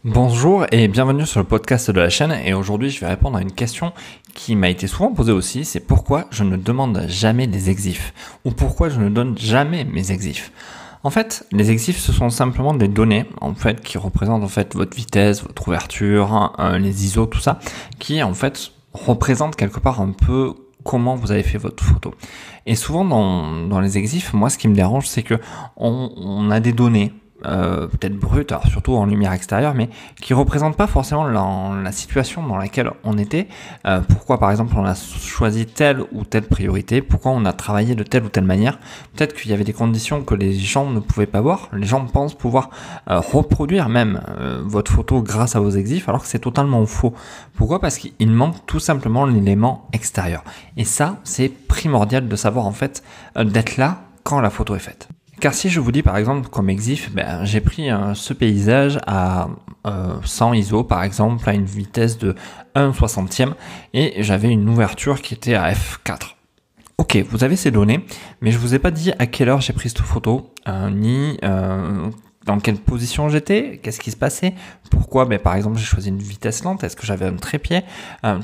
Bonjour et bienvenue sur le podcast de la chaîne, et aujourd'hui je vais répondre à une question qui m'a été souvent posée aussi, c'est pourquoi je ne demande jamais des exifs ou pourquoi je ne donne jamais mes exifs. En fait, les exifs ce sont simplement des données qui représentent votre vitesse, votre ouverture, les ISO, tout ça, qui représentent quelque part un peu comment vous avez fait votre photo. Et souvent dans les exifs, moi ce qui me dérange c'est que on a des données peut-être brutes, alors surtout en lumière extérieure, mais qui représentent pas forcément la situation dans laquelle on était, pourquoi par exemple on a choisi telle ou telle priorité, pourquoi on a travaillé de telle ou telle manière. Peut-être qu'il y avait des conditions que les gens ne pouvaient pas voir, les gens pensent pouvoir reproduire même votre photo grâce à vos exifs, alors que c'est totalement faux. Pourquoi? Parce qu'il manque tout simplement l'élément extérieur, et ça c'est primordial de savoir d'être là quand la photo est faite. Car si je vous dis par exemple comme exif, j'ai pris ce paysage à 100 ISO par exemple à une vitesse de 1/60e et j'avais une ouverture qui était à f4. Ok, vous avez ces données, mais je vous ai pas dit à quelle heure j'ai pris cette photo, ni dans quelle position j'étais, qu'est-ce qui se passait, pourquoi par exemple j'ai choisi une vitesse lente, est-ce que j'avais un trépied,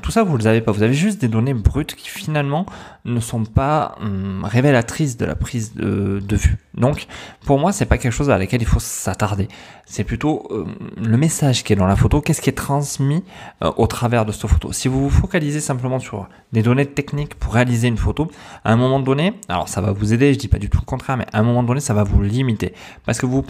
tout ça vous ne le avez pas, vous avez juste des données brutes qui finalement ne sont pas révélatrices de la prise de vue. Donc pour moi c'est pas quelque chose à laquelle il faut s'attarder, c'est plutôt le message qui est dans la photo, qu'est-ce qui est transmis au travers de cette photo. Si vous vous focalisez simplement sur des données techniques pour réaliser une photo, à un moment donné, alors ça va vous aider, je dis pas du tout le contraire, mais à un moment donné ça va vous limiter, parce que vous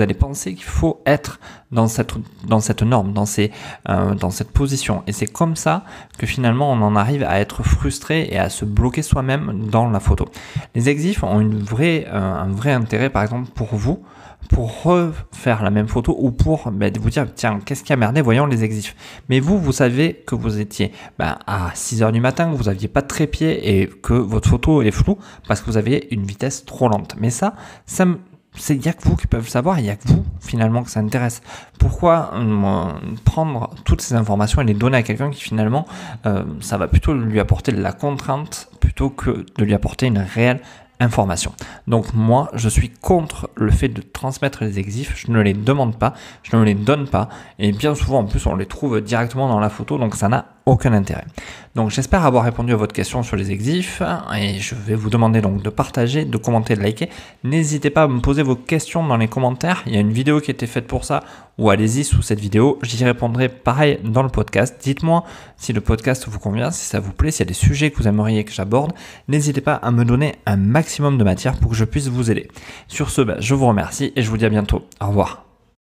allez penser qu'il faut être dans cette norme, dans cette position, et c'est comme ça que finalement on en arrive à être frustré et à se bloquer soi-même dans la photo. Les exifs ont un vrai intérêt par exemple pour vous, pour refaire la même photo ou pour vous dire tiens qu'est-ce qui a merdé, voyons les exifs. Mais vous savez que vous étiez à 6h du matin, que vous n'aviez pas de trépied et que votre photo est floue parce que vous aviez une vitesse trop lente. Mais il n'y a que vous qui peuvent le savoir, il n'y a que vous finalement que ça intéresse. Pourquoi prendre toutes ces informations et les donner à quelqu'un qui finalement ça va plutôt lui apporter de la contrainte plutôt que de lui apporter une réelle information. Donc moi je suis contre le fait de transmettre les exifs, je ne les demande pas, je ne les donne pas, et bien souvent en plus on les trouve directement dans la photo, donc ça n'a aucun intérêt. Donc j'espère avoir répondu à votre question sur les exifs, et je vais vous demander donc de partager, de commenter, de liker. N'hésitez pas à me poser vos questions dans les commentaires, il y a une vidéo qui a été faite pour ça, ou allez-y sous cette vidéo, j'y répondrai pareil dans le podcast. Dites-moi si le podcast vous convient, si ça vous plaît, s'il y a des sujets que vous aimeriez que j'aborde, n'hésitez pas à me donner un maximum de matière pour que je puisse vous aider. Sur ce, je vous remercie et je vous dis à bientôt. Au revoir.